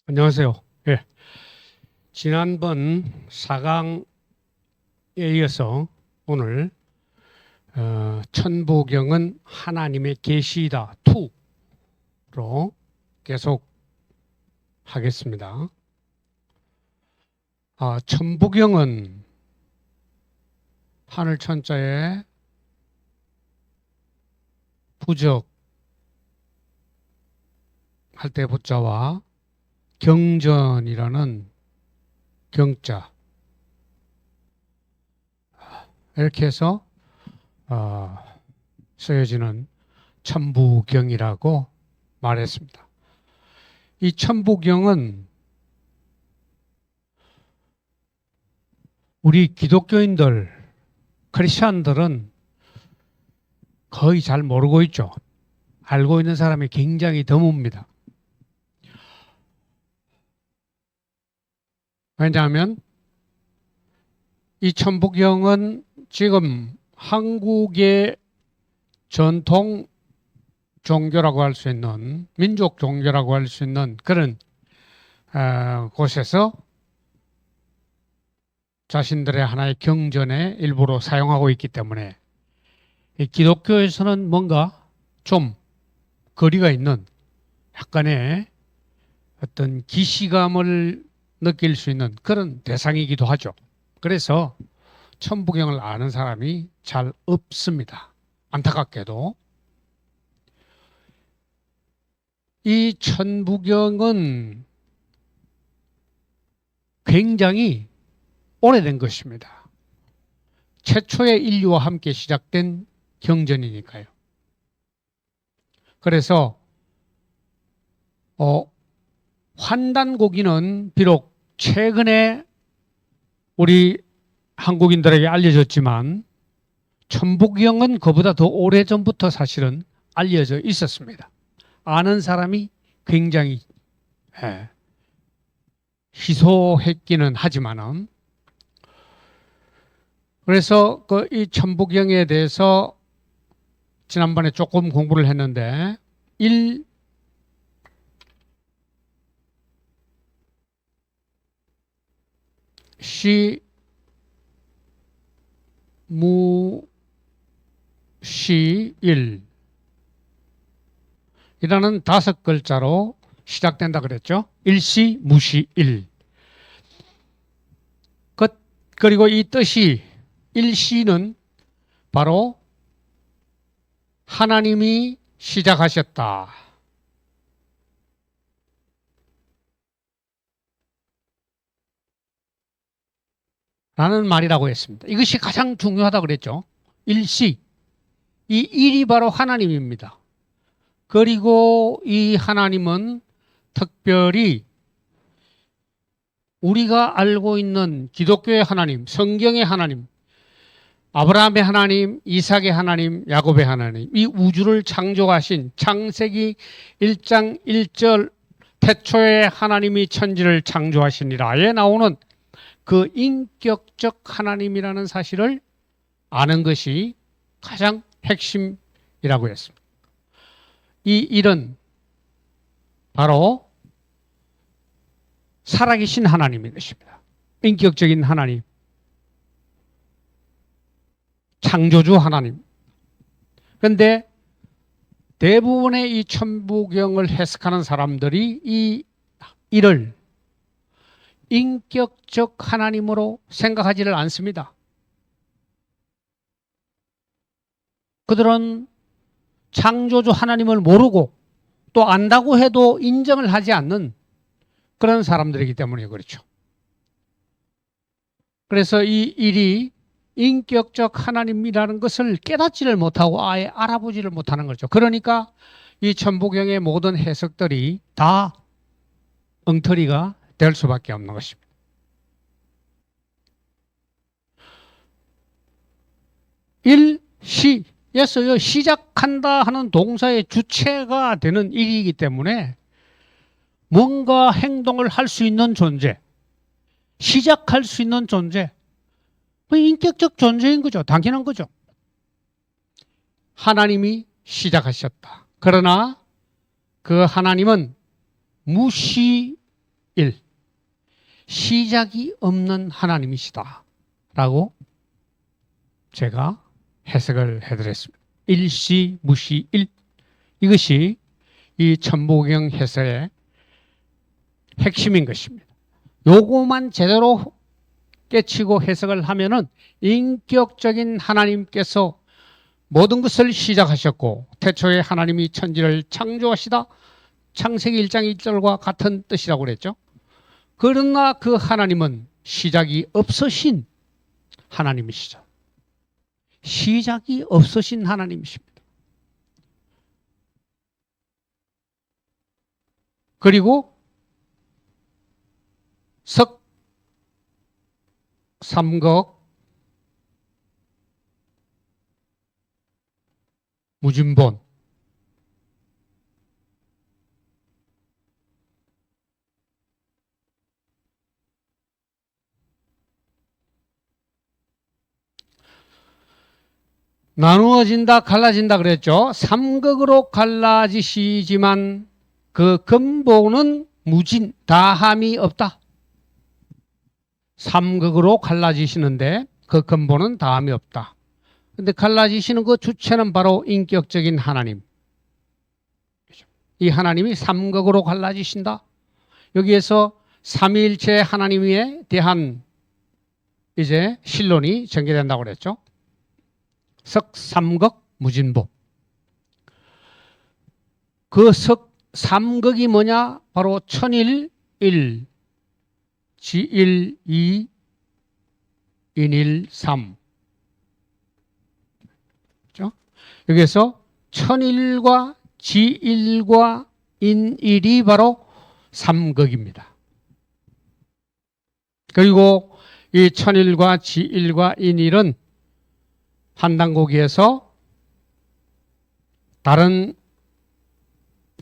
안녕하세요. 예. 지난번 4강에 이어서 오늘 천부경은 하나님의 계시이다 2로 계속 하겠습니다. 천부경은 하늘 천자에 부적 할 때 부자와 경전이라는 경자 이렇게 해서 쓰여지는 천부경이라고 말했습니다. 이 천부경은 우리 기독교인들, 크리스천들은 거의 잘 모르고 있죠. 알고 있는 사람이 굉장히 드뭅니다. 왜냐하면 이 천부경은 지금 한국의 전통 종교라고 할 수 있는, 민족 종교라고 할 수 있는 그런 곳에서 자신들의 하나의 경전의 일부로 사용하고 있기 때문에 이 기독교에서는 뭔가 좀 거리가 있는 약간의 어떤 기시감을 느낄 수 있는 그런 대상이기도 하죠. 그래서 천부경을 아는 사람이 잘 없습니다. 안타깝게도. 이 천부경은 굉장히 오래된 것입니다. 최초의 인류와 함께 시작된 경전이니까요. 그래서 환단고기는 비록 최근에 우리 한국인들에게 알려졌지만 천부경은 그보다 더 오래전부터 사실은 알려져 있었습니다. 아는 사람이 굉장히 희소했기는 하지만은, 그래서 이 천부경에 대해서 지난번에 조금 공부를 했는데 일시무시일 이라는 5글자로 시작된다 그랬죠. 일시무시일. 그리고 이 뜻이 일시는 바로 하나님이 시작하셨다. 라는 말이라고 했습니다. 이것이 가장 중요하다고 그랬죠. 일시. 이 일이 바로 하나님입니다. 그리고 이 하나님은 특별히 우리가 알고 있는 기독교의 하나님, 성경의 하나님, 아브라함의 하나님, 이삭의 하나님, 야곱의 하나님, 이 우주를 창조하신 창세기 1장 1절 태초에 하나님이 천지를 창조하시니라에 나오는 그 인격적 하나님이라는 사실을 아는 것이 가장 핵심이라고 했습니다. 이 일은 바로 살아계신 하나님인 것입니다. 인격적인 하나님, 창조주 하나님. 그런데 대부분의 이 천부경을 해석하는 사람들이 이 일을 인격적 하나님으로 생각하지를 않습니다. 그들은 창조주 하나님을 모르고 또 안다고 해도 인정을 하지 않는 그런 사람들이기 때문에 그렇죠. 그래서 이 일이 인격적 하나님이라는 것을 깨닫지를 못하고 아예 알아보지를 못하는 거죠. 그러니까 이 천부경의 모든 해석들이 다 엉터리가 될 수밖에 없는 것입니다. 일시에서 시작한다 하는 동사의 주체가 되는 일이기 때문에 뭔가 행동을 할 수 있는 존재, 시작할 수 있는 존재, 인격적 존재인 거죠. 당연한 거죠. 하나님이 시작하셨다. 그러나 그 하나님은 무시하신 1. 시작이 없는 하나님이시다 라고 제가 해석을 해드렸습니다. 일시, 무시, 일. 이것이 이 천부경 해석의 핵심인 것입니다. 요거만 제대로 깨치고 해석을 하면은 인격적인 하나님께서 모든 것을 시작하셨고 태초에 하나님이 천지를 창조하시다 창세기 1장 1절과 같은 뜻이라고 그랬죠. 그러나 그 하나님은 시작이 없으신 하나님이시죠. 시작이 없으신 하나님이십니다. 그리고 석, 삼극, 무진본, 나누어진다, 갈라진다 그랬죠. 삼극으로 갈라지시지만 그 근본은 무진, 다함이 없다. 삼극으로 갈라지시는데 그 근본은 다함이 없다. 근데 갈라지시는 그 주체는 바로 인격적인 하나님. 이 하나님이 삼극으로 갈라지신다. 여기에서 삼위일체 하나님에 대한 이제 신론이 전개된다고 그랬죠. 석삼극 무진보. 그 석삼극이 뭐냐? 바로 천일, 일, 지일, 이, 인일, 삼. 그렇죠? 여기서 천일과 지일과 인일이 바로 삼극입니다. 그리고 이 천일과 지일과 인일은 한단고기에서 다른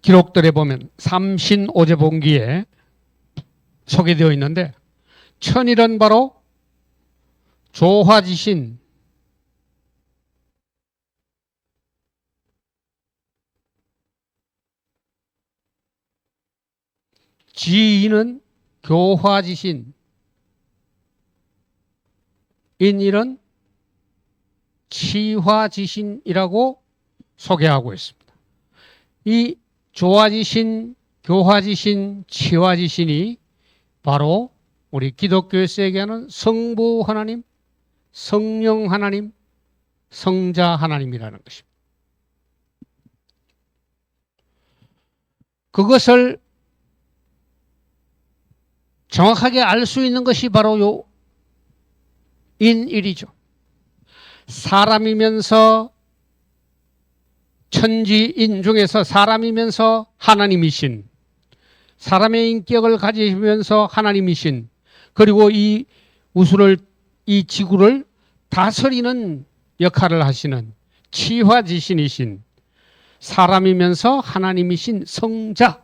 기록들에 보면 삼신오제본기에 소개되어 있는데 천일은 바로 조화지신 지인은 교화지신 인일은 치화지신이라고 소개하고 있습니다. 이 조화지신, 교화지신, 치화지신이 바로 우리 기독교에서 얘기하는 성부 하나님, 성령 하나님, 성자 하나님이라는 것입니다. 그것을 정확하게 알 수 있는 것이 바로 요 인일이죠. 사람이면서 천지인 중에서 사람이면서 하나님이신, 사람의 인격을 가지면서 하나님이신, 그리고 이 우주를, 이 지구를 다스리는 역할을 하시는 치화지신이신, 사람이면서 하나님이신 성자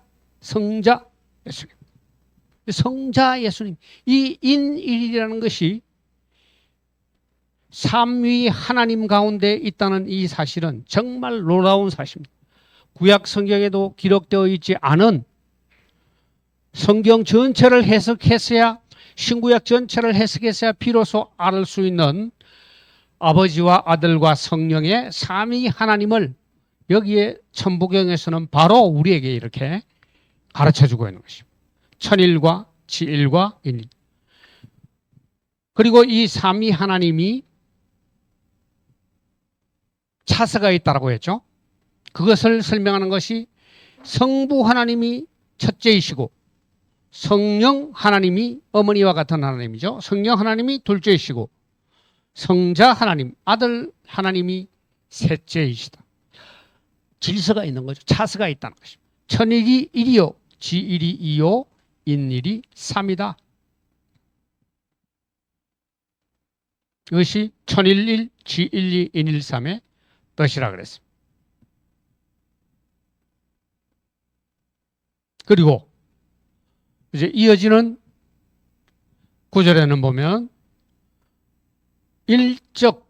예수님. 성자 예수님. 이 인일이라는 것이 삼위 하나님 가운데 있다는 이 사실은 정말 놀라운 사실입니다. 구약 성경에도 기록되어 있지 않은 성경 전체를 해석했어야, 신구약 전체를 해석했어야 비로소 알 수 있는 아버지와 아들과 성령의 삼위 하나님을 여기에 천부경에서는 바로 우리에게 이렇게 가르쳐주고 있는 것입니다. 천일과 지일과 인일. 그리고 이 삼위 하나님이 차세가 있다고 했죠. 그것을 설명하는 것이 성부 하나님이 첫째이시고 성령 하나님이 어머니와 같은 하나님이죠. 성령 하나님이 둘째이시고 성자 하나님, 아들 하나님이 셋째이시다. 질서가 있는 거죠. 차세가 있다는 것입니다. 천일이 1이요, 지일이 2요, 인일이 3이다. 이것이 천일 1, 지일 2, 인일 3의 뜻이라 그랬습니다. 그리고 이제 이어지는 구절에는 보면 일적,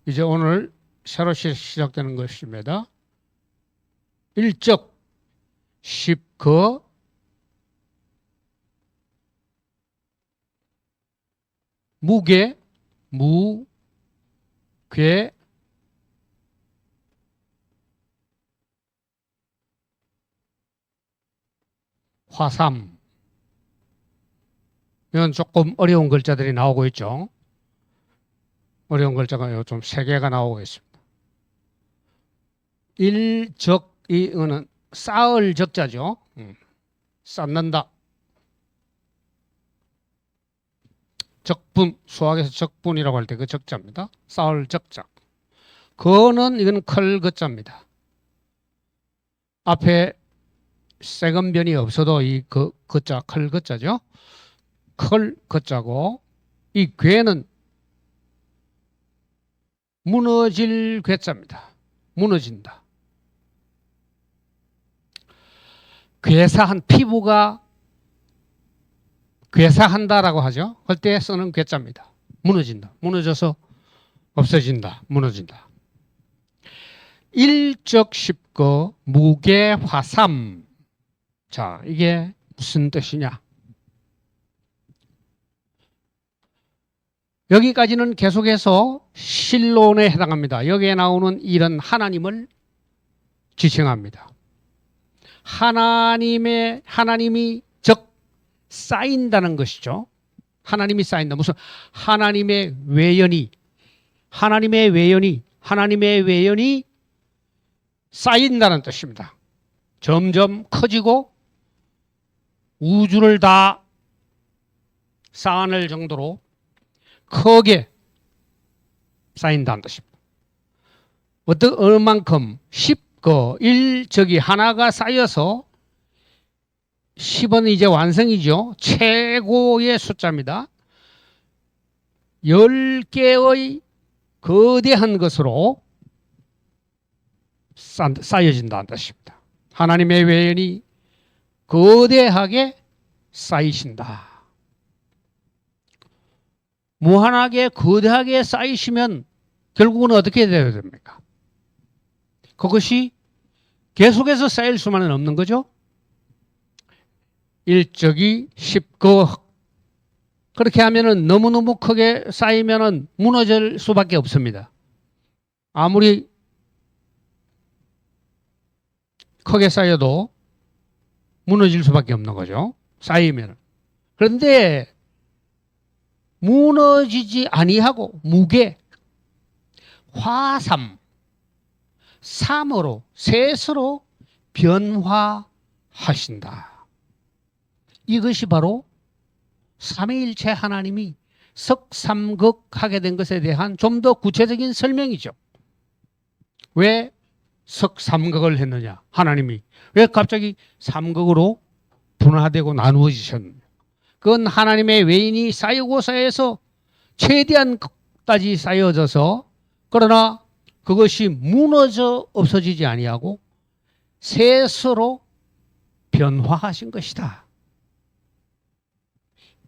이제 오늘 새로 시작되는 것입니다. 일적, 십거, 무괴, 화삼. 이건 조금 어려운 글자들이 나오고 있죠. 어려운 글자가 좀 3개가 나오고 있습니다. 일적, 이거는 쌓을 적자죠. 쌓는다. 적분, 수학에서 적분이라고 할 때 그 적자입니다. 쌓을 적자. 거는 이건 클 거자입니다. 앞에 세건변이 없어도 이 거자, 클 거자죠. 클 거자고, 이 괴는 무너질 괴자입니다. 무너진다. 괴사한, 피부가 괴사한다라고 하죠. 그때 쓰는 괴자입니다. 무너진다. 무너져서 없어진다. 무너진다. 일적십거 무괴화삼. 자, 이게 무슨 뜻이냐? 여기까지는 계속해서 신론에 해당합니다. 여기에 나오는 일은 하나님을 지칭합니다. 하나님이 즉 쌓인다는 것이죠. 하나님이 쌓인다. 무슨 하나님의 외연이 쌓인다는 뜻입니다. 점점 커지고 우주를 다 쌓아낼 정도로 크게 쌓인다는 뜻입니다. 어느 만큼 10거 1적이 하나가 쌓여서 10은 이제 완성이죠. 최고의 숫자입니다. 10개의 거대한 것으로 쌓여진다는 뜻입니다. 하나님의 외연이 거대하게 쌓이신다. 무한하게 거대하게 쌓이시면 결국은 어떻게 되어야 됩니까? 그것이 계속해서 쌓일 수만은 없는 거죠. 일적이 10거 그렇게 하면은 너무너무 크게 쌓이면은 무너질 수밖에 없습니다. 아무리 크게 쌓여도 무너질 수밖에 없는 거죠. 쌓이면. 그런데 무너지지 아니하고 무괴, 화삼, 삼으로, 셋으로 변화하신다. 이것이 바로 삼위일체 하나님이 석삼극하게 된 것에 대한 좀 더 구체적인 설명이죠. 왜 석삼극을 했느냐? 하나님이 왜 갑자기 삼극으로 분화되고 나누어지셨느냐? 그건 하나님의 외인이 쌓이고 쌓여서 최대한 끝까지 쌓여져서 그러나 그것이 무너져 없어지지 아니하고 셋으로 변화하신 것이다.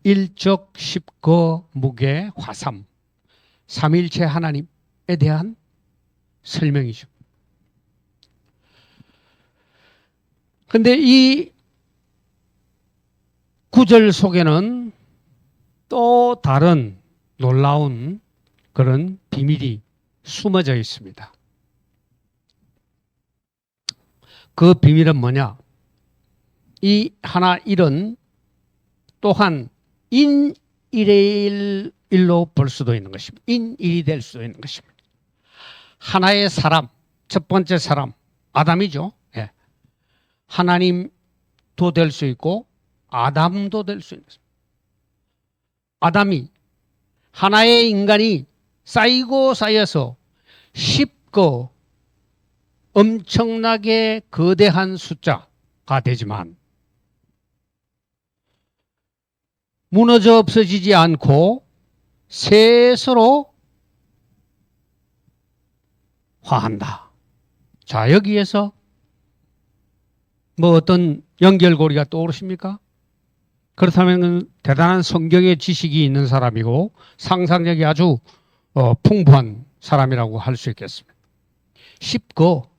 일적 십거 무괴 화삼 삼일체 하나님에 대한 설명이죠. 그런데 이 구절 속에는 또 다른 놀라운 그런 비밀이 숨어져 있습니다. 그 비밀은 뭐냐? 이 하나 일은 또한 인일의 일로 볼 수도 있는 것입니다. 인일이 될 수도 있는 것입니다. 하나의 사람, 첫 번째 사람, 아담이죠. 예. 하나님도 될 수 있고 아담도 될 수 있는 것입니다. 아담이 하나의 인간이 쌓이고 쌓여서 쉽고 엄청나게 거대한 숫자가 되지만 무너져 없어지지 않고 셋으로 화한다. 자, 여기에서 뭐 어떤 연결고리가 떠오르십니까? 그렇다면 대단한 성경의 지식이 있는 사람이고 상상력이 아주 풍부한 사람이라고 할 수 있겠습니다. 쉽고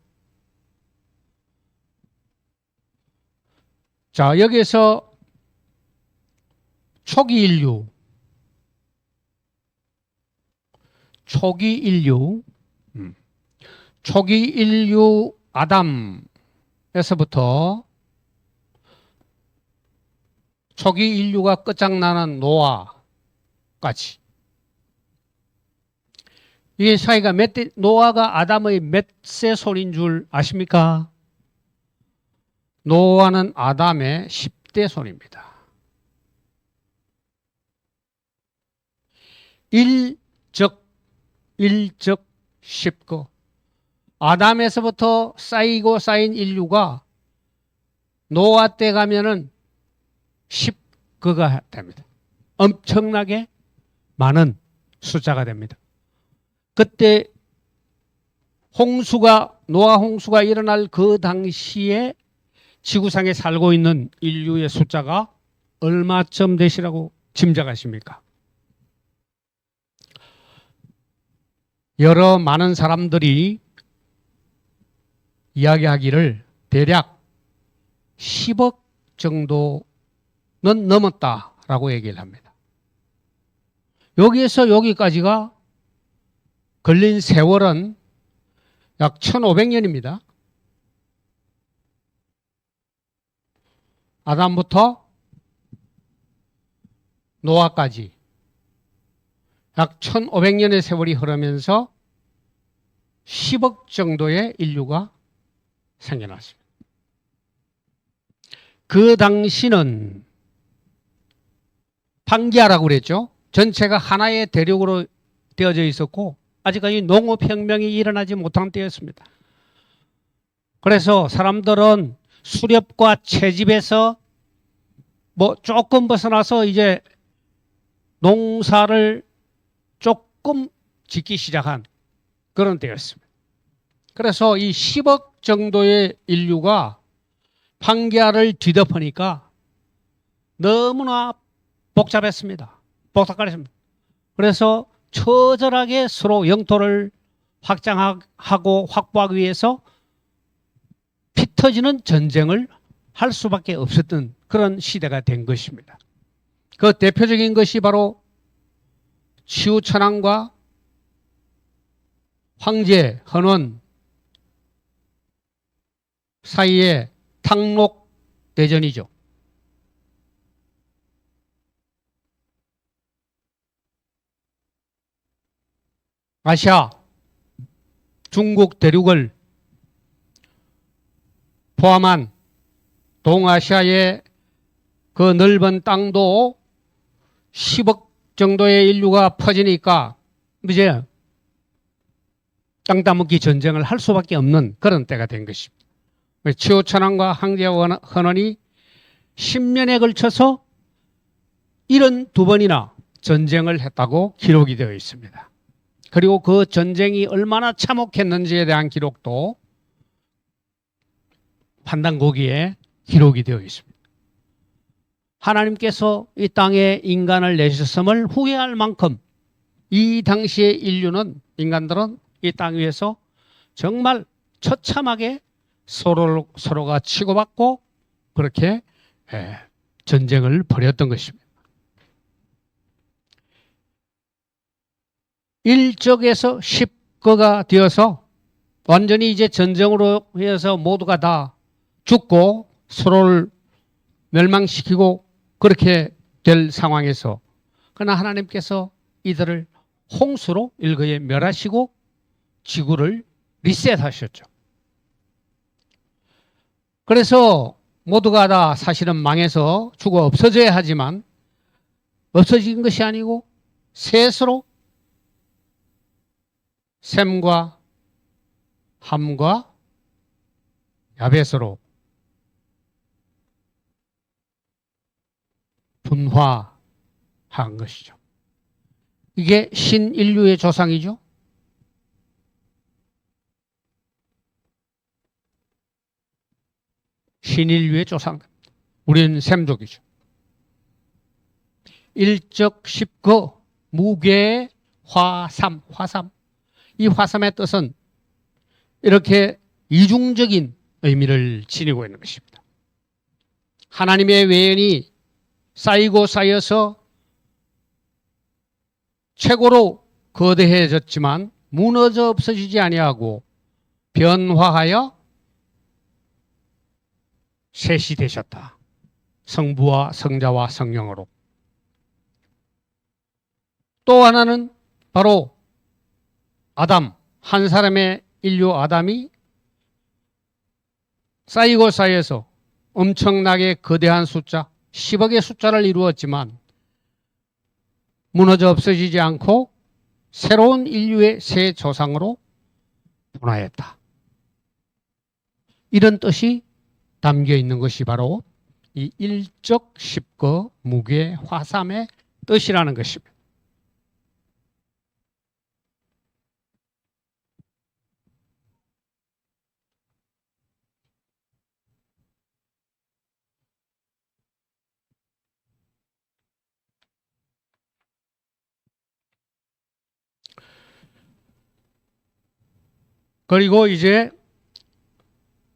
자, 여기에서 초기 인류 초기 인류, 초기 인류 아담에서부터 초기 인류가 끝장나는 노아까지. 이게 사이가 노아가 아담의 몇 세 손인 줄 아십니까? 노아는 아담의 10대 손입니다. 일적 10거. 아담에서부터 쌓이고 쌓인 인류가 노아 때 가면은 10거가 됩니다. 엄청나게 많은 숫자가 됩니다. 그때 노아 홍수가 일어날 그 당시에 지구상에 살고 있는 인류의 숫자가 얼마쯤 되시라고 짐작하십니까? 여러 많은 사람들이 이야기하기를 대략 10억 정도는 넘었다라고 얘기를 합니다. 여기에서 여기까지가 걸린 세월은 약 1500년입니다. 아담부터 노아까지 약 1500년의 세월이 흐르면서 10억 정도의 인류가 생겨났습니다. 그 당시는 판기아라고 그랬죠. 전체가 하나의 대륙으로 되어져 있었고 아직까지 농업혁명이 일어나지 못한 때였습니다. 그래서 사람들은 수렵과 채집에서 조금 벗어나서 이제 농사를 조금 짓기 시작한 그런 때였습니다. 그래서 이 10억 정도의 인류가 판기아를 뒤덮으니까 너무나 복잡했습니다. 복잡했습니다. 그래서 처절하게 서로 영토를 확장하고 확보하기 위해서 피 터지는 전쟁을 할 수밖에 없었던 그런 시대가 된 것입니다. 그 대표적인 것이 바로 치우천왕과 황제 헌원 사이의 탕록대전이죠. 아시아, 중국 대륙을 포함한 동아시아의 그 넓은 땅도 10억 정도의 인류가 퍼지니까 이제 땅 따먹기 전쟁을 할 수밖에 없는 그런 때가 된 것입니다. 치우천왕과 황제 헌원이 10년에 걸쳐서 72번이나 전쟁을 했다고 기록이 되어 있습니다. 그리고 그 전쟁이 얼마나 참혹했는지에 대한 기록도 판단고기에 기록이 되어 있습니다. 하나님께서 이 땅에 인간을 내셨음을 후회할 만큼 이 당시의 인간들은 이 땅 위에서 정말 처참하게 서로가 치고받고 그렇게 전쟁을 벌였던 것입니다. 일적에서 10거가 되어서 완전히 이제 전쟁으로 해서 모두가 다 죽고 서로를 멸망시키고 그렇게 될 상황에서 그러나 하나님께서 이들을 홍수로 일거에 멸하시고 지구를 리셋하셨죠. 그래서 모두가 다 사실은 망해서 죽어 없어져야 하지만 없어진 것이 아니고 셋으로 셈과 함과 야벳으로 분화한 것이죠. 이게 신인류의 조상이죠. 신인류의 조상. 우리는 셈족이죠. 일적 10거 무게 화삼. 이 화삼의 뜻은 이렇게 이중적인 의미를 지니고 있는 것입니다. 하나님의 외연이 쌓이고 쌓여서 최고로 거대해졌지만 무너져 없어지지 아니하고 변화하여 셋이 되셨다. 성부와 성자와 성령으로. 또 하나는 바로 아담, 한 사람의 인류 아담이 쌓이고 쌓여서 엄청나게 거대한 숫자, 10억의 숫자를 이루었지만 무너져 없어지지 않고 새로운 인류의 새 조상으로 분화했다. 이런 뜻이 담겨 있는 것이 바로 이 일적 십거 무괴 화삼의 뜻이라는 것입니다. 그리고 이제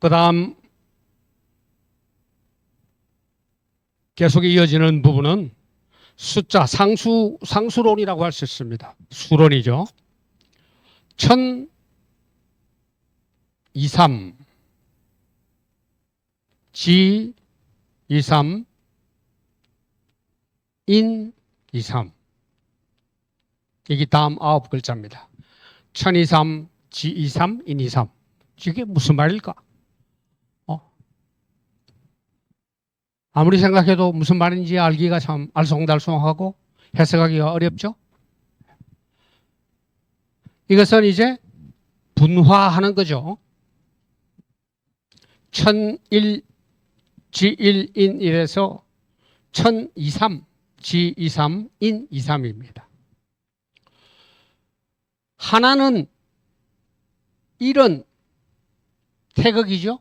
그 다음 계속 이어지는 부분은 숫자, 상수론이라고 할 수 있습니다. 수론이죠. 1023, 지 23, 인 23. 이게 다음 9글자입니다. 1023, 지 23, 인 23. 이게 무슨 말일까? 아무리 생각해도 무슨 말인지 알기가 참 알쏭달쏭하고 해석하기가 어렵죠. 이것은 이제 분화하는 거죠. 1001, 지1, 인1에서 1023, 지23, 인23입니다. 하나는 1은 태극이죠.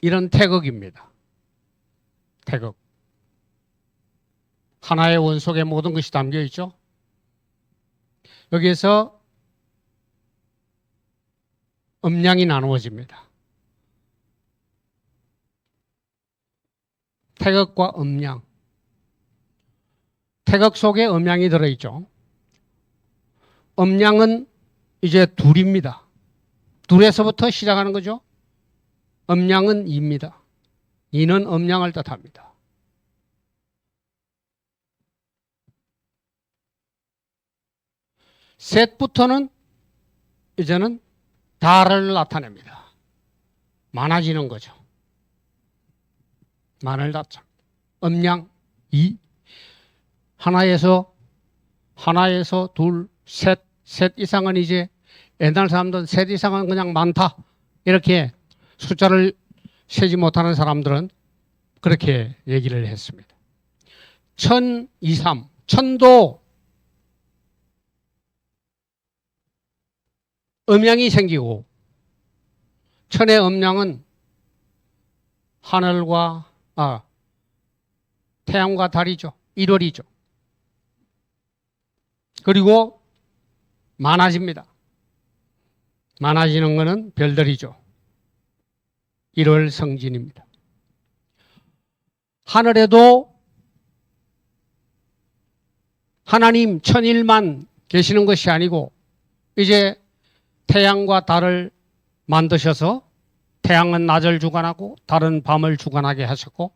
이런 태극입니다. 태극. 하나의 원 속에 모든 것이 담겨 있죠. 여기에서 음량이 나누어집니다. 태극과 음량. 태극 속에 음량이 들어있죠. 음량은 이제 둘입니다. 둘에서부터 시작하는 거죠. 음량은 2입니다. 2는 음량을 뜻합니다. 셋부터는 이제는 달을 나타냅니다. 많아지는 거죠. 만을 닫자. 음량 2. 하나에서 둘, 셋 이상은 이제 옛날 사람들은 셋 이상은 그냥 많다. 이렇게 숫자를 세지 못하는 사람들은 그렇게 얘기를 했습니다. 1023, 천도 음양이 생기고 천의 음양은 하늘과 태양과 달이죠. 1월이죠. 그리고 많아집니다. 많아지는 것은 별들이죠. 1월 성진입니다. 하늘에도 하나님 천일만 계시는 것이 아니고 이제 태양과 달을 만드셔서 태양은 낮을 주관하고 달은 밤을 주관하게 하셨고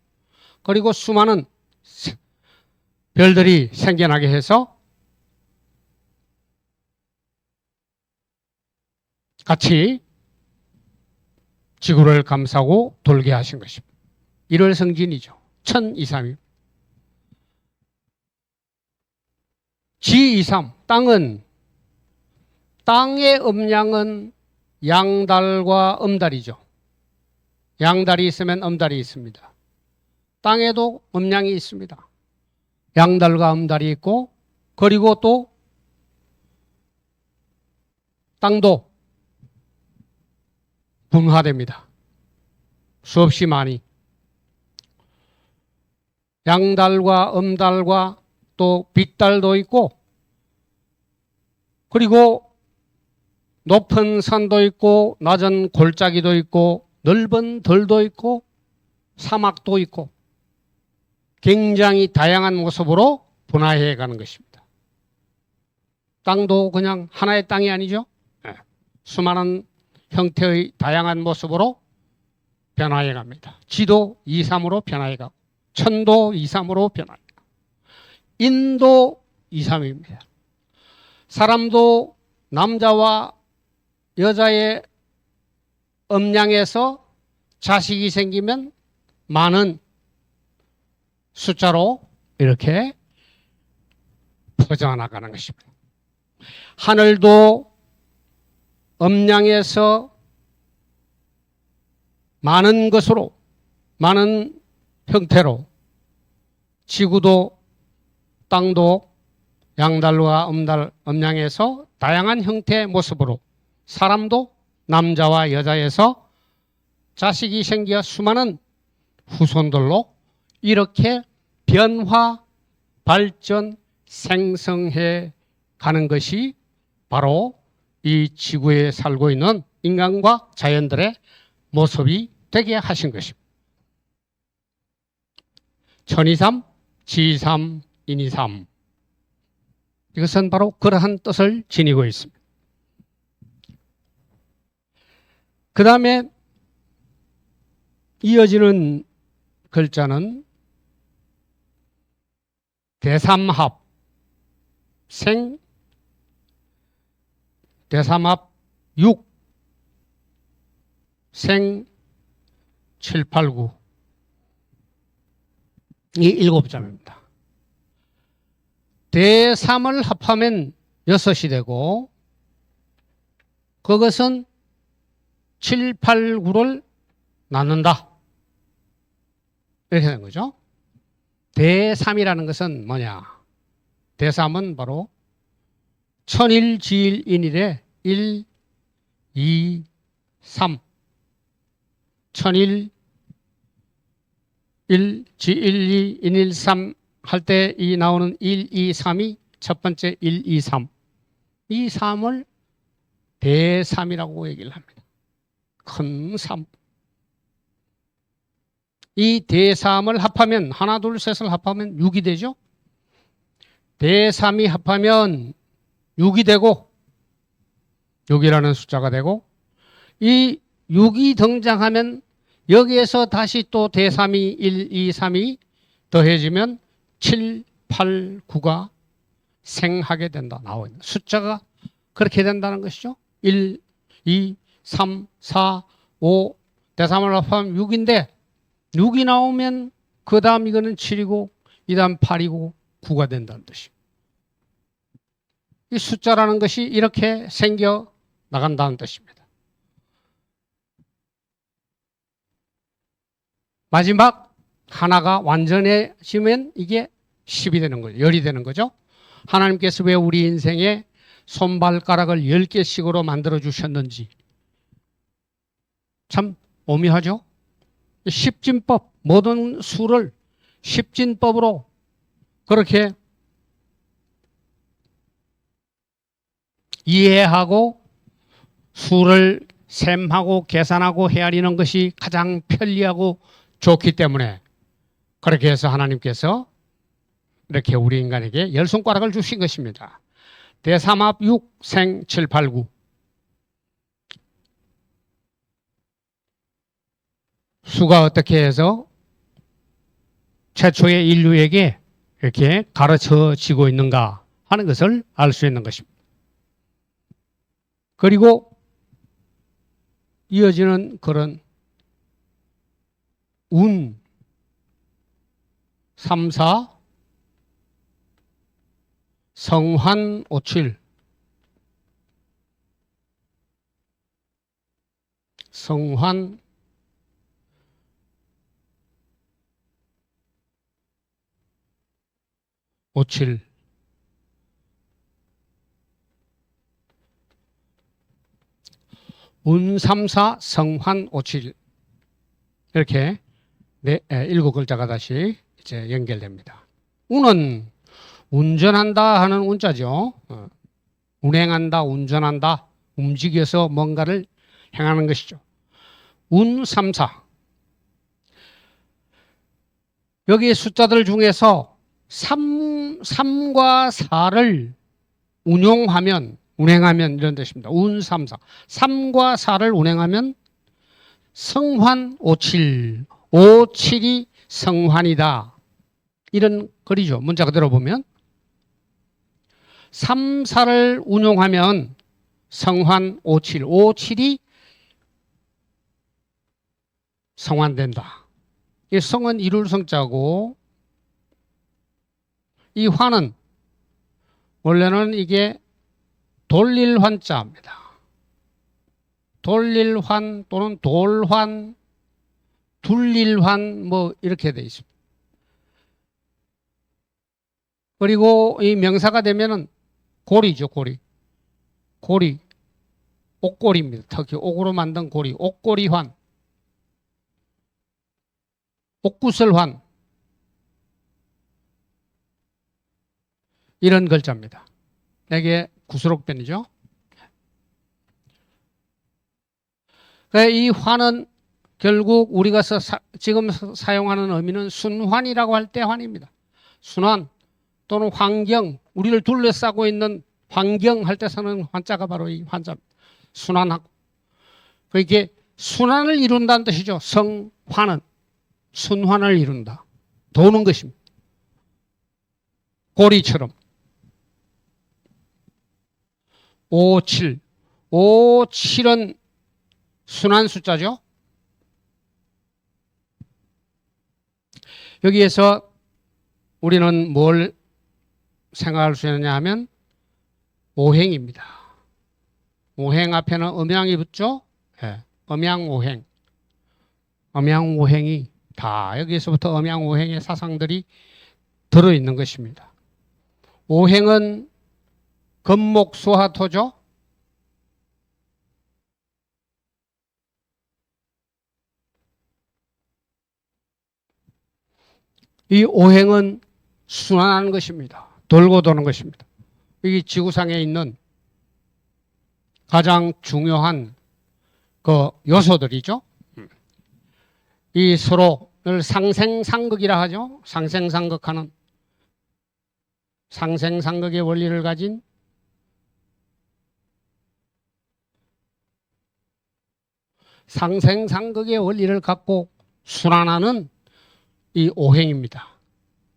그리고 수많은 별들이 생겨나게 해서 같이 지구를 감싸고 돌게 하신 것입니다. 1월 성진이죠. 1023. 지23, 땅은 땅의 음량은 양달과 음달이죠. 양달이 있으면 음달이 있습니다. 땅에도 음량이 있습니다. 양달과 음달이 있고 그리고 또 땅도 분화됩니다. 수없이 많이. 양달과 음달과 또 빗달도 있고 그리고 높은 산도 있고 낮은 골짜기도 있고 넓은 들도 있고 사막도 있고 굉장히 다양한 모습으로 분화해 가는 것입니다. 땅도 그냥 하나의 땅이 아니죠. 수많은 형태의 다양한 모습으로 변화해 갑니다. 지도 2, 3으로 변화해 가고 천도 2, 3으로 변화해 가고 인도 2, 3입니다. 사람도 남자와 여자의 음양에서 자식이 생기면 많은 숫자로 이렇게 퍼져나가는 것입니다. 하늘도 음양에서 많은 것으로, 많은 형태로, 지구도 땅도 양달과 음양에서 다양한 형태의 모습으로, 사람도 남자와 여자에서 자식이 생겨 수많은 후손들로 이렇게 변화, 발전, 생성해 가는 것이 바로 이 지구에 살고 있는 인간과 자연들의 모습이 되게 하신 것입니다. 천이삼, 지삼, 인이삼. 이것은 바로 그러한 뜻을 지니고 있습니다. 그 다음에 이어지는 글자는 대삼합, 대삼합 6, 생 7, 8, 9. 이 7자입니다. 대3을 합하면 6이 되고 그것은 7, 8, 9를 낳는다. 이렇게 되는 거죠. 대3이라는 것은 뭐냐? 대3은 바로 천일지일인일에 1, 2, 3. 천일, 1, 지1, 2, 인일, 3 할 때 이 나오는 1, 2, 3이 첫 번째 1, 2, 3. 이 3을 대3이라고 얘기를 합니다. 큰 3. 이 대3을 합하면 하나, 둘, 셋을 합하면 6이 되죠. 대3이 합하면 6이 되고 6이라는 숫자가 되고 이 6이 등장하면 여기에서 다시 또 대3이 1, 2, 3이 더해지면 7, 8, 9가 생하게 된다. 나와 있는 숫자가 그렇게 된다는 것이죠. 1, 2, 3, 4, 5 대3을 합하면 6인데 6이 나오면 그 다음 이거는 7이고 이 다음 8이고 9가 된다는 뜻이에요. 이 숫자라는 것이 이렇게 생겨 나간다는 뜻입니다. 마지막 하나가 완전해지면 이게 10이 되는 거죠. 10이 되는 거죠. 하나님께서 왜 우리 인생에 손발가락을 10개씩으로 만들어 주셨는지 참 오묘하죠. 십진법, 모든 수를 십진법으로 그렇게 이해하고 수를 셈하고 계산하고 헤아리는 것이 가장 편리하고 좋기 때문에 그렇게 해서 하나님께서 이렇게 우리 인간에게 10손가락을 주신 것입니다. 대삼합 6, 생 7, 8, 9. 수가 어떻게 해서 최초의 인류에게 이렇게 가르쳐지고 있는가 하는 것을 알 수 있는 것입니다. 그리고 이어지는 그런 운, 3, 4, 성환, 5, 7. 성환, 오칠 운삼사 성환 오칠 이렇게 네, 7글자가 다시 이제 연결됩니다. 운은 운전한다 하는 운자죠. 운행한다, 운전한다, 움직여서 뭔가를 행하는 것이죠. 운삼사 여기 숫자들 중에서 3과 4를 운행하면 이런 뜻입니다. 운삼사. 3과 4를 운행하면 성환 57. 57이 성환이다. 이런 글이죠. 문자 그대로 보면 3, 4를 운용하면 성환 57. 57이 성환된다. 이 성은 이룰 성자고 이 환은 원래는 이게 돌릴 환자입니다. 돌릴 환 또는 돌환, 둘릴 환 뭐 이렇게 돼 있습니다. 그리고 이 명사가 되면은 고리죠, 고리. 고리. 옥고리입니다. 특히 옥으로 만든 고리. 옥고리환. 옥구설환. 이런 글자입니다. 이게 구수록변이죠. 이 환은 결국 우리가 지금 사용하는 의미는 순환이라고 할 때 환입니다. 순환 또는 환경, 우리를 둘러싸고 있는 환경 할 때 쓰는 환자가 바로 이 환자입니다. 순환하고. 이게 순환을 이룬다는 뜻이죠. 성환은 순환을 이룬다. 도는 것입니다. 고리처럼. 57. 57은 순환 숫자죠. 여기에서 우리는 뭘 생각할 수 있느냐 하면 오행입니다. 오행 앞에는 음양이 붙죠. 네. 음양오행. 음양오행이 다 여기서부터 음양오행의 사상들이 들어있는 것입니다. 오행은 금목수화토죠. 이 오행은 순환하는 것입니다. 돌고 도는 것입니다. 이 지구상에 있는 가장 중요한 그 요소들이죠. 이 서로를 상생상극이라 하죠. 상생상극하는 상생상극의 원리를 가진 상생상극의 원리를 갖고 순환하는 이 오행입니다.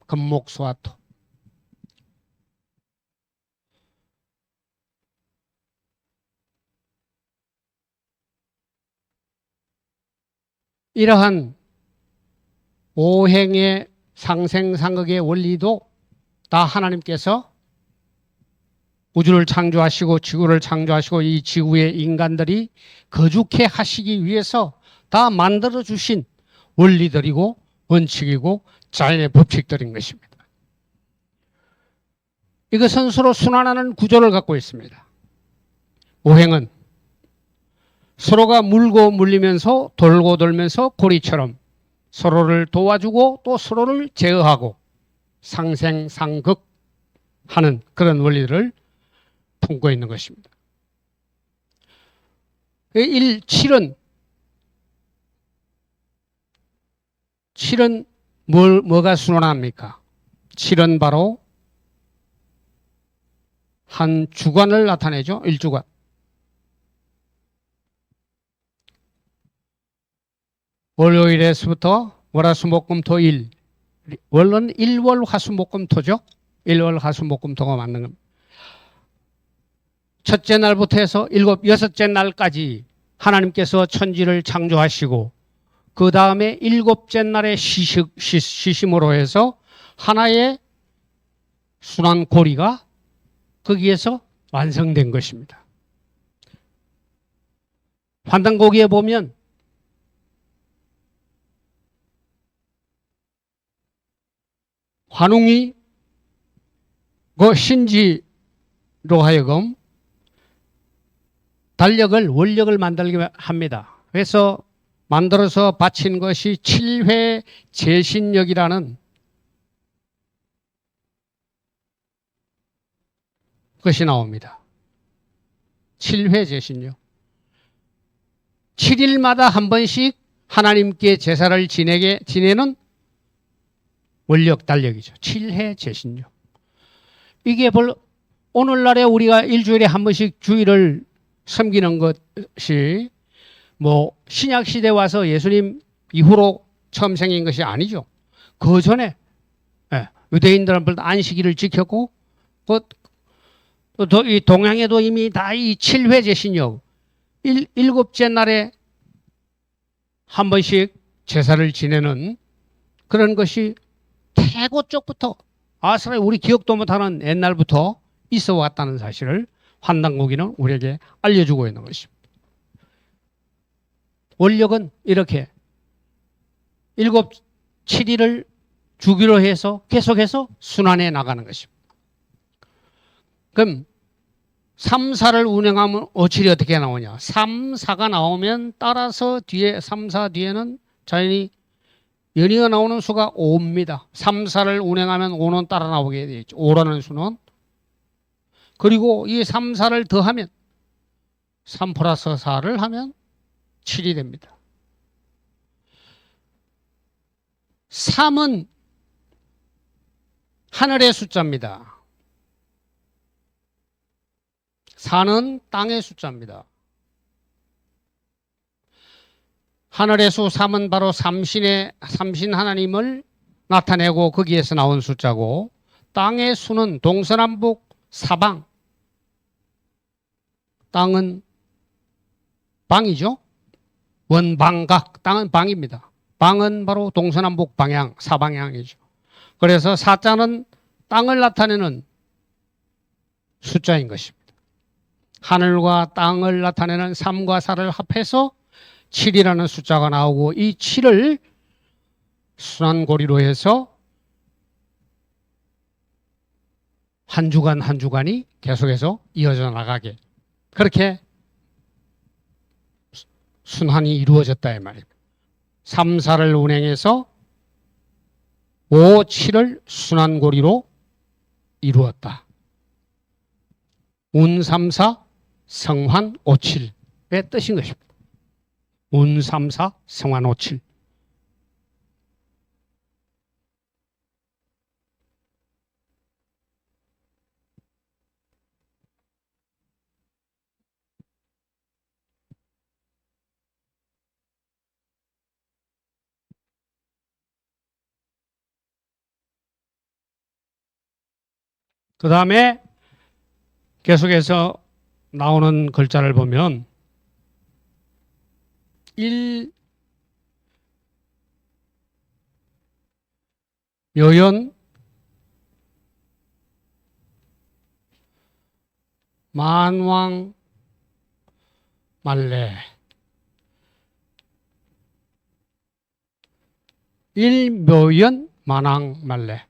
금목수화토. 이러한 오행의 상생상극의 원리도 다 하나님께서 우주를 창조하시고 지구를 창조하시고 이 지구의 인간들이 거주케 하시기 위해서 다 만들어 주신 원리들이고 원칙이고 자연의 법칙들인 것입니다. 이것은 서로 순환하는 구조를 갖고 있습니다. 오행은 서로가 물고 물리면서 돌고 돌면서 고리처럼 서로를 도와주고 또 서로를 제어하고 상생상극하는 그런 원리들을 품고 있는 것입니다. 7은 뭐가 순환합니까? 7은 바로 한 주간을 나타내죠. 일주간. 월요일에서부터 월화수목금토일. 월은 일월화수목금토죠. 일월화수목금토가 맞는 겁니다. 첫째 날부터 해서 여섯째 날까지 하나님께서 천지를 창조하시고 그 다음에 일곱째 날의 시심으로 해서 하나의 순환고리가 거기에서 완성된 것입니다. 환단고기에 보면 환웅이 그 신지로 하여금 원력을 만들게 합니다. 그래서 만들어서 바친 것이 7회 제신력이라는 것이 나옵니다. 7회 제신력. 7일마다 한 번씩 하나님께 제사를 지내는 원력, 달력이죠. 칠해 제신력. 이게 오늘날에 우리가 일주일에 한 번씩 주일을 섬기는 것이 뭐 신약 시대 와서 예수님 이후로 처음 생긴 것이 아니죠. 그 전에 유대인들은 안식일을 지켰고 또 이 동양에도 이미 다 이 칠회 제신력 일곱째 날에 한 번씩 제사를 지내는 그런 것이 태고 쪽부터 아스라엘 우리 기억도 못하는 옛날부터 있어 왔다는 사실을 환단고기는 우리에게 알려주고 있는 것입니다. 원력은 이렇게 7, 7일을 주기로 해서 계속해서 순환해 나가는 것입니다. 그럼 3, 4를 운행하면 5, 7이 어떻게 나오냐? 3, 4가 나오면 따라서 뒤에 3, 4 뒤에는 자연히 연이어 나오는 수가 5입니다. 3, 4를 운행하면 5는 따라 나오게 되어 있죠. 5라는 수는. 그리고 이 3, 4를 더하면 3 플러스 4를 하면 7이 됩니다. 3은 하늘의 숫자입니다. 4는 땅의 숫자입니다. 하늘의 수 3은 바로 삼신 하나님을 나타내고 거기에서 나온 숫자고, 땅의 수는 동서남북 사방, 땅은 방이죠. 원방각, 땅은 방입니다. 방은 바로 동서남북 방향, 사방향이죠. 그래서 사자는 땅을 나타내는 숫자인 것입니다. 하늘과 땅을 나타내는 3과 4를 합해서 7이라는 숫자가 나오고, 이 7을 순환고리로 해서 한 주간 한 주간이 계속해서 이어져 나가게, 그렇게 순환이 이루어졌다 이 말입니다. 3, 4를 운행해서 5, 7을 순환고리로 이루었다. 운 3, 4, 성환 5, 7의 뜻인 것입니다. 운 3, 4, 성환 5, 7. 그 다음에 계속해서 나오는 글자를 보면 1, 묘연, 만왕, 말래. 1, 묘연, 만왕, 말래.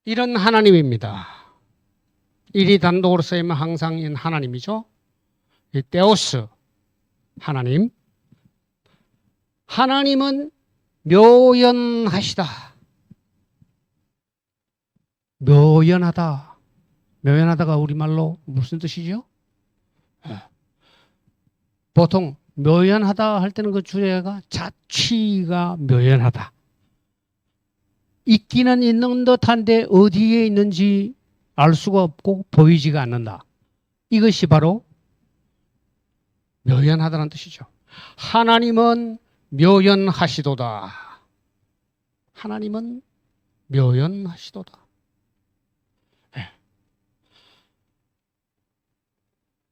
이런 하나님입니다. 일이 단독으로 쓰이면 항상 인 하나님이죠. 이 테오스 하나님. 하나님은 묘연하시다. 묘연하다. 묘연하다가 우리말로 무슨 뜻이죠? 보통 묘연하다 할 때는 그 주제가 자취가 묘연하다. 있기는 있는 듯한데 어디에 있는지 알 수가 없고 보이지가 않는다. 이것이 바로 묘연하다는 뜻이죠. 하나님은 묘연하시도다. 하나님은 묘연하시도다. 네.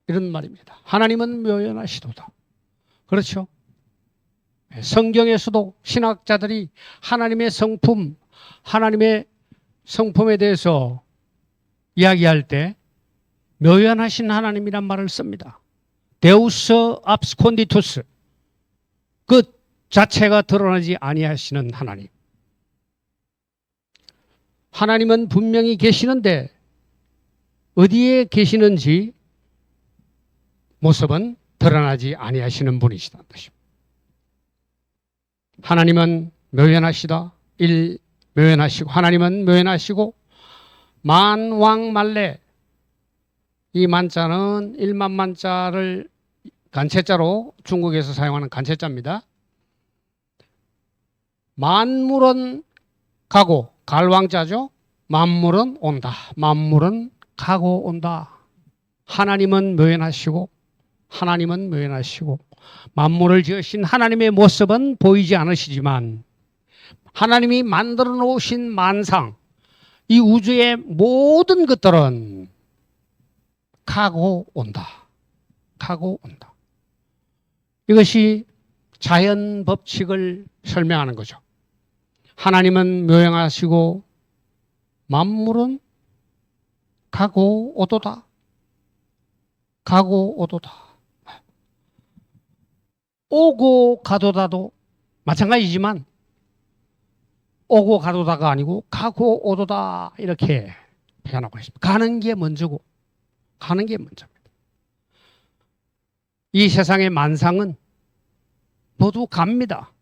이런 말입니다. 하나님은 묘연하시도다. 그렇죠? 성경에서도 신학자들이 하나님의 성품, 하나님의 성품에 대해서 이야기할 때 묘연하신 하나님이란 말을 씁니다. 데우스 압스콘디투스, 그 자체가 드러나지 아니하시는 하나님. 하나님은 분명히 계시는데 어디에 계시는지 모습은 드러나지 아니하시는 분이시다는 뜻입니다. 하나님은 묘연하시다. 1. 묘연하시고 하나님은 묘연하시고 만왕만래 이 만자는 1만 만자를 간체자로 중국에서 사용하는 간체자입니다. 만물은 가고 갈왕자죠. 만물은 온다. 만물은 가고 온다. 하나님은 묘연하시고 하나님은 묘연하시고 만물을 지으신 하나님의 모습은 보이지 않으시지만 하나님이 만들어 놓으신 만상 이 우주의 모든 것들은 가고 온다. 가고 온다. 이것이 자연 법칙을 설명하는 거죠. 하나님은 묘연하시고 만물은 가고 오도다. 가고 오도다. 오고 가도다도 마찬가지지만 오고 가도다가 아니고 가고 오도다 이렇게 표현하고 있습니다. 가는 게 먼저고 가는 게 먼저입니다. 이 세상의 만상은 모두 갑니다.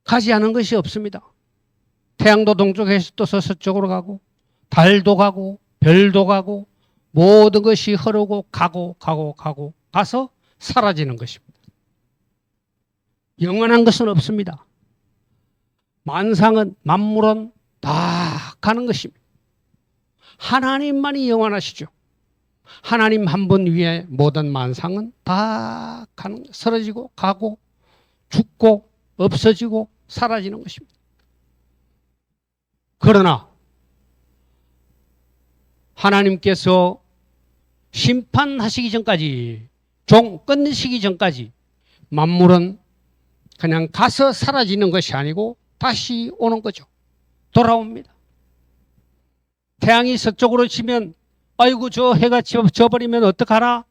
가지 않은 것이 없습니다. 태양도 동쪽에서 떠서 서쪽으로 가고 달도 가고 별도 가고 모든 것이 흐르고 가고 가서 사라지는 것입니다. 영원한 것은 없습니다. 만상은 만물은 다 가는 것입니다. 하나님만이 영원하시죠. 하나님 한 분 위에 모든 만상은 다 가는, 쓰러지고 가고 죽고 없어지고 사라지는 것입니다. 그러나 하나님께서 심판하시기 전까지 종 끝내시기 전까지 만물은 그냥 가서 사라지는 것이 아니고 다시 오는 거죠. 돌아옵니다. 태양이 서쪽으로 치면 아이고 저 해가 져버리면 어떡하나?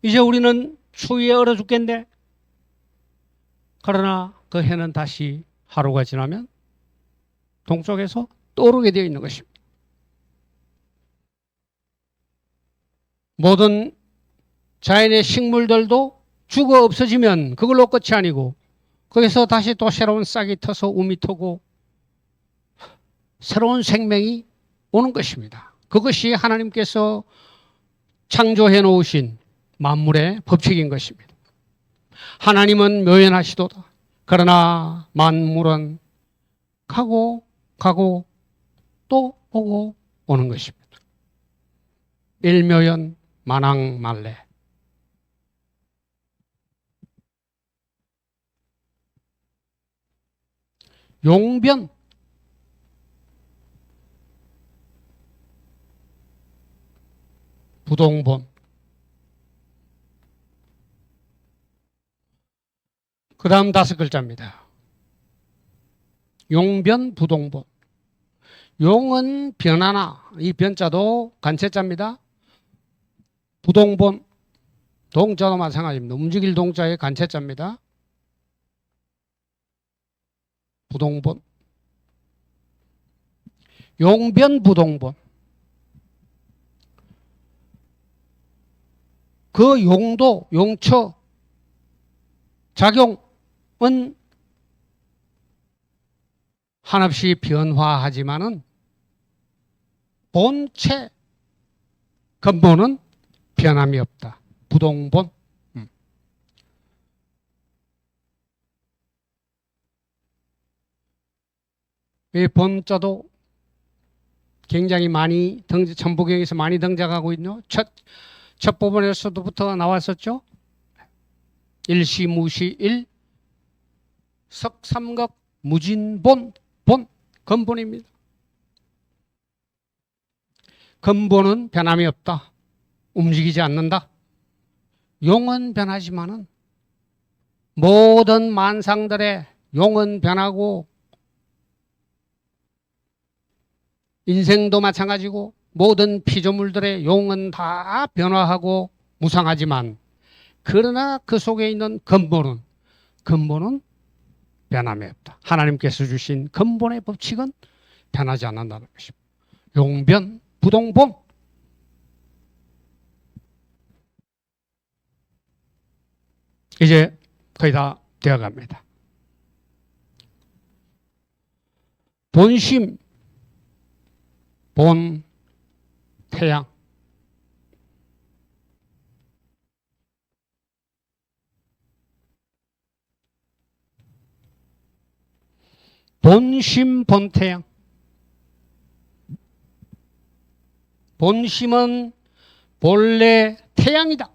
이제 우리는 추위에 얼어 죽겠네. 그러나 그 해는 다시 하루가 지나면 동쪽에서 떠오르게 되어 있는 것입니다. 모든 자연의 식물들도 죽어 없어지면 그걸로 끝이 아니고 거기서 다시 또 새로운 싹이 터서 움이 트고 새로운 생명이 오는 것입니다. 그것이 하나님께서 창조해 놓으신 만물의 법칙인 것입니다. 하나님은 묘연하시도다. 그러나 만물은 가고 또 오고 오는 것입니다. 일묘연 만왕만래. 용변 부동본. 그 다음 5글자입니다. 용변 부동본. 용은 변하나, 이 변자도 간체자입니다. 부동본, 동자도 마찬가지입니다. 움직일 동자의 간체자입니다. 부동본. 용변 부동본. 그 용도, 용처, 작용은 한없이 변화하지만은 본체, 근본은 변함이 없다. 부동본. 이 본자도 굉장히 많이 천부경에서 많이 등장하고 있죠. 첫 부분에서부터 나왔었죠. 일시무시 일, 석삼각 무진본, 본, 근본입니다. 근본은 변함이 없다. 움직이지 않는다. 용은 변하지만은 모든 만상들의 용은 변하고 인생도 마찬가지고 모든 피조물들의 용은 다 변화하고 무상하지만 그러나 그 속에 있는 근본은 변함이 없다. 하나님께서 주신 근본의 법칙은 변하지 않는다는 것입니다. 용변 부동본. 이제 거의 다 되어갑니다. 본심, 본, 태양. 본심, 본태양. 본심은 본래 태양이다.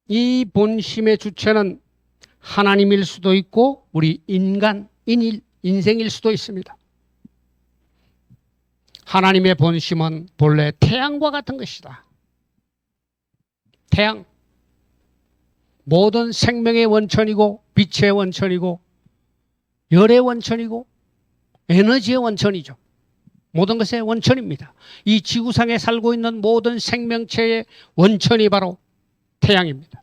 이 본심의 주체는 하나님일 수도 있고 우리 인생일 수도 있습니다. 하나님의 본심은 본래 태양과 같은 것이다. 태양. 모든 생명의 원천이고 빛의 원천이고 열의 원천이고 에너지의 원천이죠. 모든 것의 원천입니다. 이 지구상에 살고 있는 모든 생명체의 원천이 바로 태양입니다.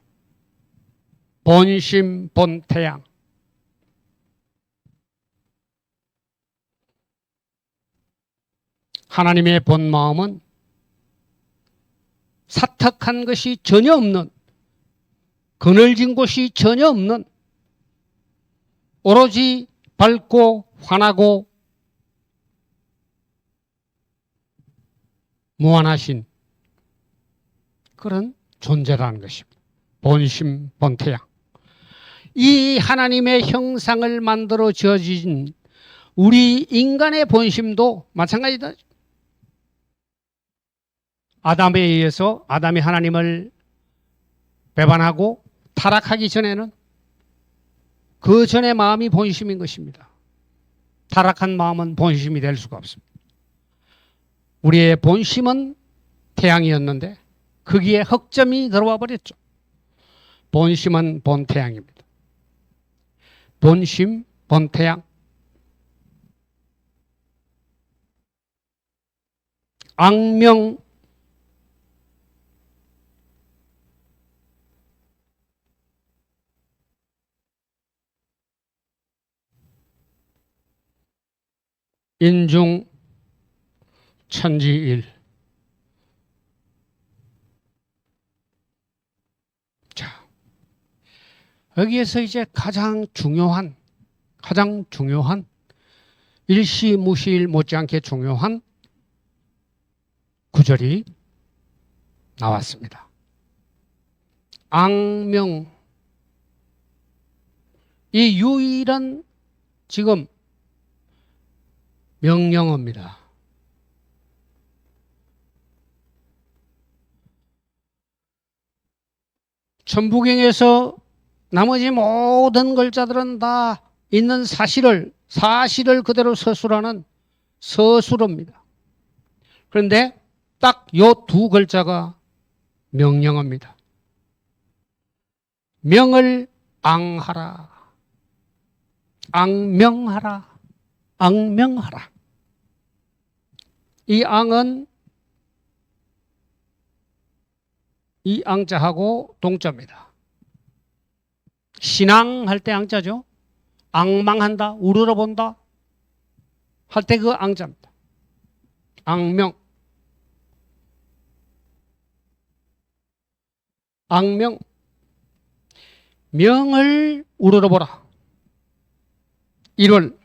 본심, 본태양. 하나님의 본마음은 사탁한 것이 전혀 없는, 그늘진 곳이 전혀 없는, 오로지 밝고 환하고 무한하신 그런 존재라는 것입니다. 본심, 본태양. 이 하나님의 형상을 만들어 지어진 우리 인간의 본심도 마찬가지다. 아담에 의해서 아담이 하나님을 배반하고 타락하기 전에는 그 전의 마음이 본심인 것입니다. 타락한 마음은 본심이 될 수가 없습니다. 우리의 본심은 태양이었는데 거기에 흑점이 들어와 버렸죠. 본심은 본태양입니다. 본심, 본태양. 악명, 인중, 천지일. 자, 여기에서 이제 가장 중요한 일시무시일 못지않게 중요한 구절이 나왔습니다. 악명. 이 유일한 지금 명령어입니다. 천부경에서 나머지 모든 글자들은 다 있는 사실을 그대로 서술하는 서술어입니다. 그런데 딱 요 두 글자가 명령어입니다. 명을 앙하라. 앙명하라. 앙명하라. 이 앙은 이 앙자하고 동자입니다. 신앙할 때 앙자죠. 앙망한다, 우러러본다 할 때 그 앙자입니다. 앙명. 앙명. 명을 우러러보라. 1월.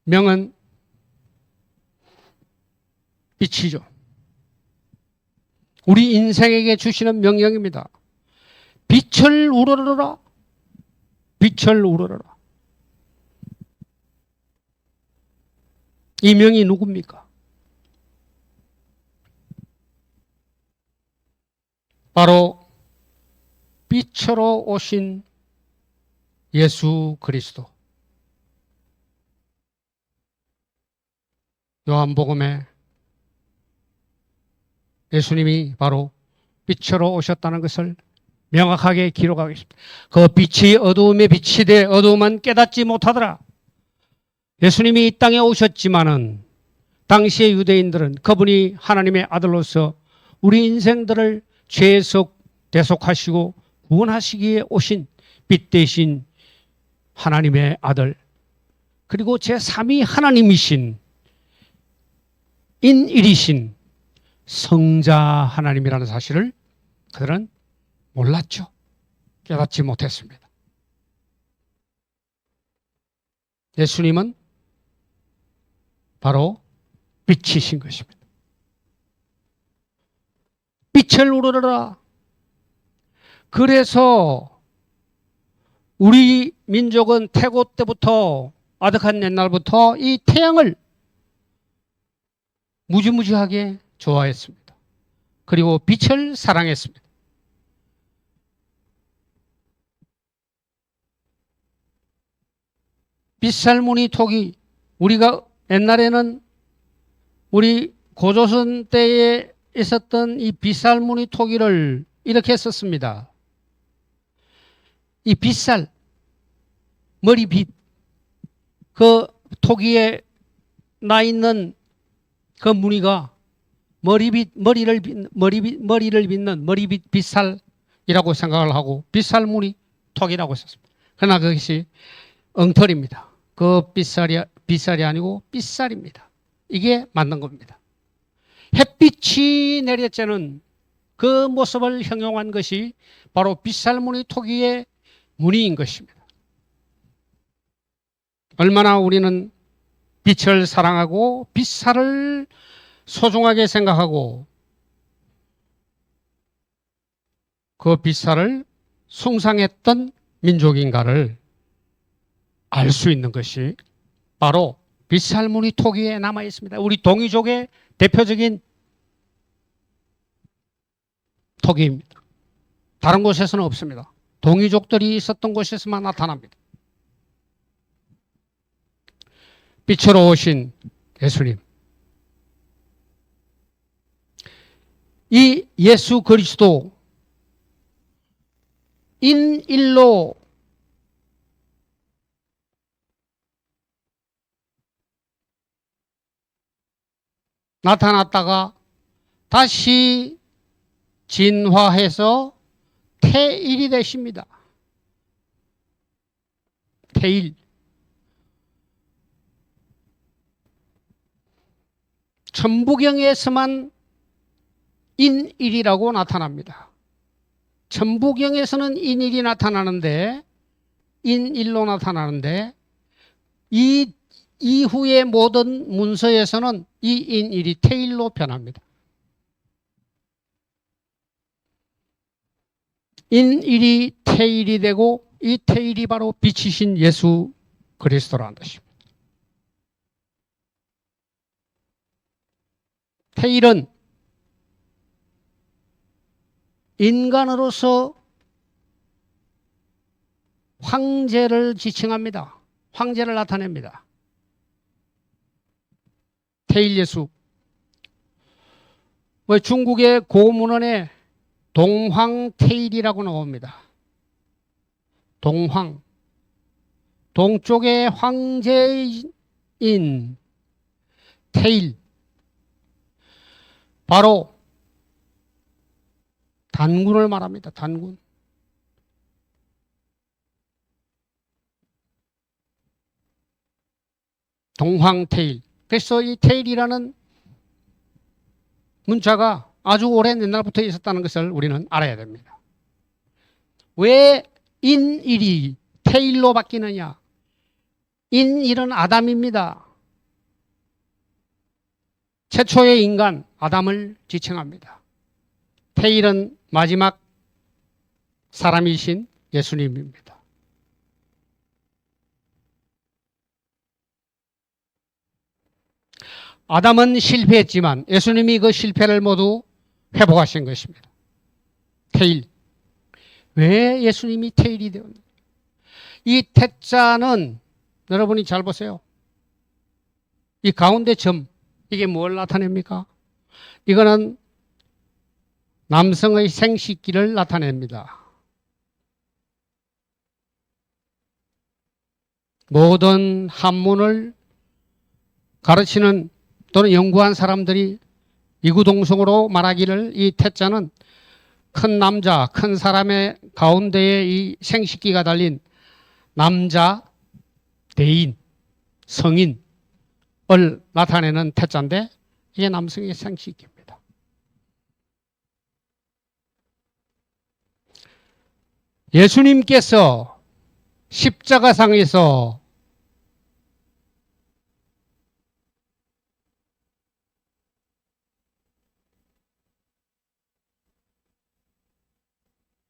명은 빛이죠. 우리 인생에게 주시는 명령입니다. 빛을 우러러라. 빛을 우러러라. 이 명이 누굽니까? 바로 빛으로 오신 예수 그리스도. 요한복음에 예수님이 바로 빛으로 오셨다는 것을 명확하게 기록하고 있습니다. 그 빛이 어두움에 빛이 돼 어두움은 깨닫지 못하더라. 예수님이 이 땅에 오셨지만은 당시의 유대인들은 그분이 하나님의 아들로서 우리 인생들을 죄에서 대속하시고 구원하시기에 오신 빛 대신 하나님의 아들, 그리고 제3위 하나님이신 인일이신 성자 하나님이라는 사실을 그들은 몰랐죠. 깨닫지 못했습니다. 예수님은 바로 빛이신 것입니다. 빛을 우러러라. 그래서 우리 민족은 태고 때부터 아득한 옛날부터 이 태양을 무지무지하게 좋아했습니다. 그리고 빛을 사랑했습니다. 빗살무늬 토기, 우리가 옛날에는 우리 고조선 때에 있었던 이 빗살무늬 토기를 이렇게 썼습니다. 이 빗살, 머리빗, 그 토기에 나 있는 그 무늬가 머리를 빗는 머리빗 빗살이라고 생각을 하고 빗살무늬 톡이라고 썼습니다. 그러나 그것이 엉터리입니다. 그 빗살이 아니고 빗살입니다. 이게 맞는 겁니다. 햇빛이 내렸자는 그 모습을 형용한 것이 바로 빗살무늬 토기의 무늬인 것입니다. 얼마나 우리는 빛을 사랑하고 빗살을 소중하게 생각하고 그 빗살을 숭상했던 민족인가를 알 수 있는 것이 바로 빗살무늬 토기에 남아 있습니다. 우리 동이족의 대표적인 토기입니다. 다른 곳에서는 없습니다. 동이족들이 있었던 곳에서만 나타납니다. 빛으로 오신 예수님. 이 예수 그리스도 인일로 나타났다가 다시 진화해서 태일이 되십니다. 태일. 천부경에서만 인일이라고 나타납니다. 천부경에서는 인일이 나타나는데 인일로 나타나는데 이 이후의 모든 문서에서는 이 인일이 태일로 변합니다. 인일이 태일이 되고 이 태일이 바로 빛이신 예수 그리스도라는 것입니다. 태일은 인간으로서 황제를 지칭합니다. 황제를 나타냅니다. 태일 예수. 중국의 고문헌에 동황태일이라고 나옵니다. 동황. 동쪽의 황제인 태일. 바로 단군을 말합니다. 단군. 동황태일. 그래서 이 태일이라는 문자가 아주 오랜 옛날부터 있었다는 것을 우리는 알아야 됩니다. 왜 인일이 태일로 바뀌느냐? 인일은 아담입니다. 최초의 인간 아담을 지칭합니다. 태일은 마지막 사람이신 예수님입니다. 아담은 실패했지만 예수님이 그 실패를 모두 회복하신 것입니다. 태일. 왜 예수님이 태일이 되었나? 이 태자는 여러분이 잘 보세요. 이 가운데 점, 이게 뭘 나타냅니까? 이거는 남성의 생식기를 나타냅니다. 모든 한문을 가르치는 또는 연구한 사람들이 이구동성으로 말하기를 이 태자는 큰 남자, 큰 사람의 가운데에 이 생식기가 달린 남자, 대인, 성인을 나타내는 태자인데 이게 남성의 생식기입니다. 예수님께서 십자가상에서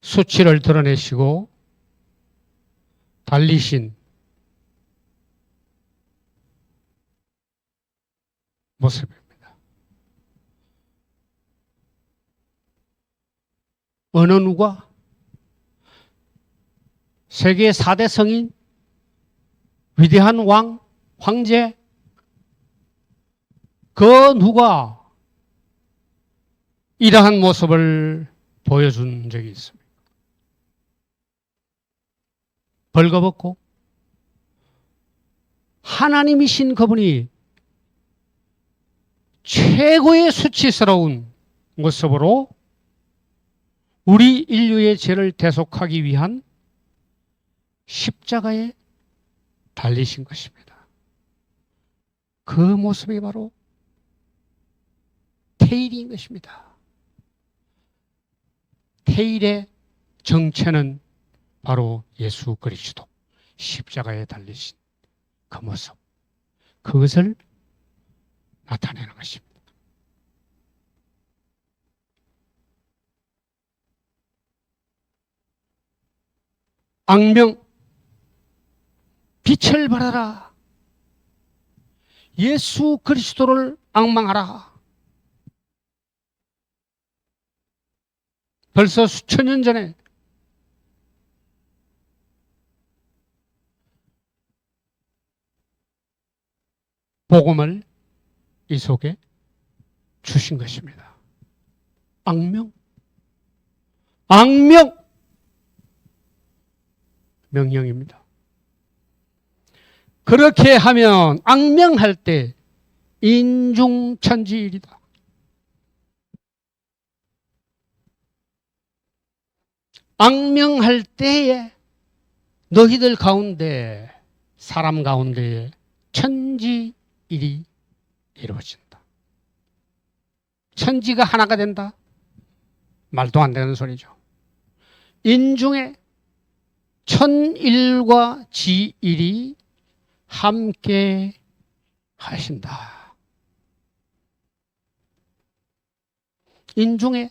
수치를 드러내시고 달리신 모습입니다. 어느 누가? 세계 4대 성인, 위대한 왕, 황제, 그 누가 이러한 모습을 보여준 적이 있습니다. 벌거벗고 하나님이신 그분이 최고의 수치스러운 모습으로 우리 인류의 죄를 대속하기 위한 십자가에 달리신 것입니다. 그 모습이 바로 태일인 것입니다. 태일의 정체는 바로 예수 그리스도, 십자가에 달리신 그 모습, 그것을 나타내는 것입니다. 악명, 빛을 발하라. 예수 그리스도를 앙망하라. 벌써 수천 년 전에 복음을 이 속에 주신 것입니다. 악명, 악명, 명령입니다. 그렇게 하면 악명할 때 인중천지일이다. 악명할 때에 너희들 가운데, 사람 가운데에 천지일이 이루어진다. 천지가 하나가 된다? 말도 안 되는 소리죠. 인중에 천일과 지일이 함께 하신다. 인중에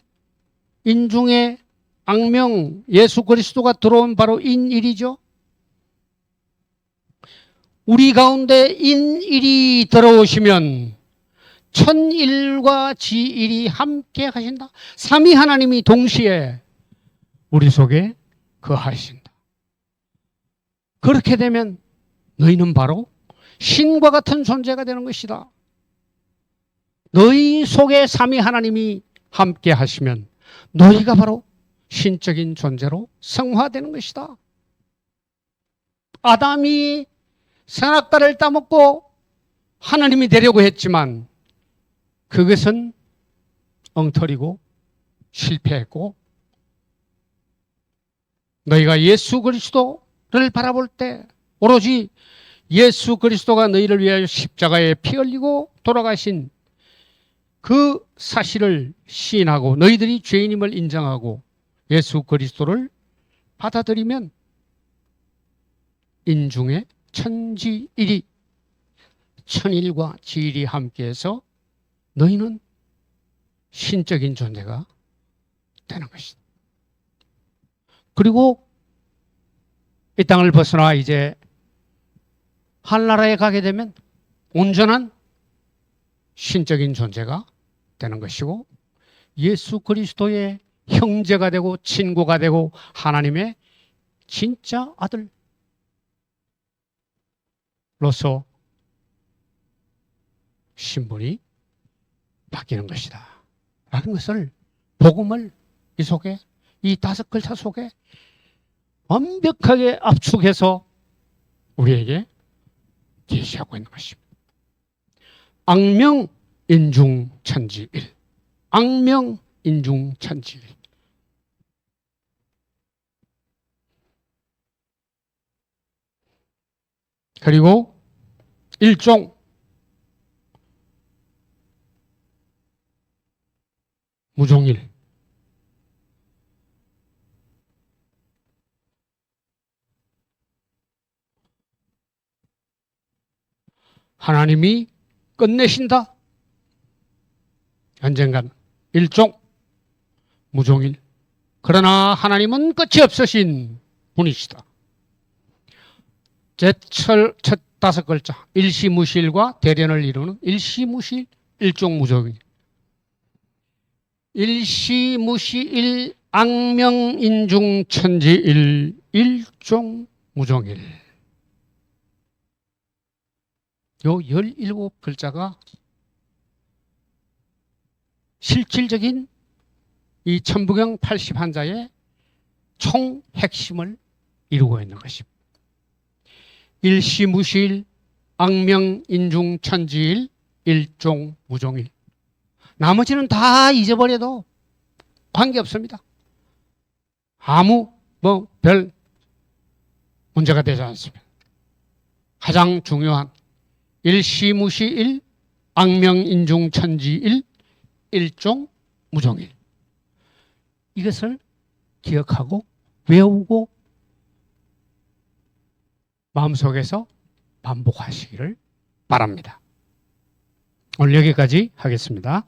악명, 예수 그리스도가 들어온 바로 인일이죠. 우리 가운데 인일이 들어오시면 천일과 지일이 함께 하신다. 삼위 하나님이 동시에 우리 속에 거하신다. 그렇게 되면 너희는 바로 신과 같은 존재가 되는 것이다. 너희 속에 삼위 하나님이 함께 하시면 너희가 바로 신적인 존재로 성화되는 것이다. 아담이 선악과를 따먹고 하나님이 되려고 했지만 그것은 엉터리고 실패했고, 너희가 예수 그리스도를 바라볼 때 오로지 예수 그리스도가 너희를 위하여 십자가에 피 흘리고 돌아가신 그 사실을 시인하고 너희들이 죄인임을 인정하고 예수 그리스도를 받아들이면 인중에 천지일이, 천일과 지일이 함께해서 너희는 신적인 존재가 되는 것이다. 그리고 이 땅을 벗어나 이제 하늘나라에 가게 되면 온전한 신적인 존재가 되는 것이고, 예수 그리스도의 형제가 되고 친구가 되고 하나님의 진짜 아들로서 신분이 바뀌는 것이다 라는 것을 복음을 이 속에, 이 5글자 속에 완벽하게 압축해서 우리에게 계시하고 있는 것입니다. 악명 인중 천지일, 악명 인중 천지일. 그리고 일종 무종일, 하나님이 끝내신다. 언젠간 일종 무종일. 그러나 하나님은 끝이 없으신 분이시다. 제철 첫 5글자 일시무실과 대련을 이루는 일시무실 일종무종일. 일시무시일 악명인중천지일 일종무종일. 요 17글자가 실질적인 이 천부경 80한자의 총 핵심을 이루고 있는 것입니다. 일시무실 악명인중천지일 일종무종일. 나머지는 다 잊어버려도 관계없습니다. 아무 별 문제가 되지 않습니다. 가장 중요한 일시무시일 악명인중천지일 일종무종일. 이것을 기억하고 외우고 마음속에서 반복하시기를 바랍니다. 오늘 여기까지 하겠습니다.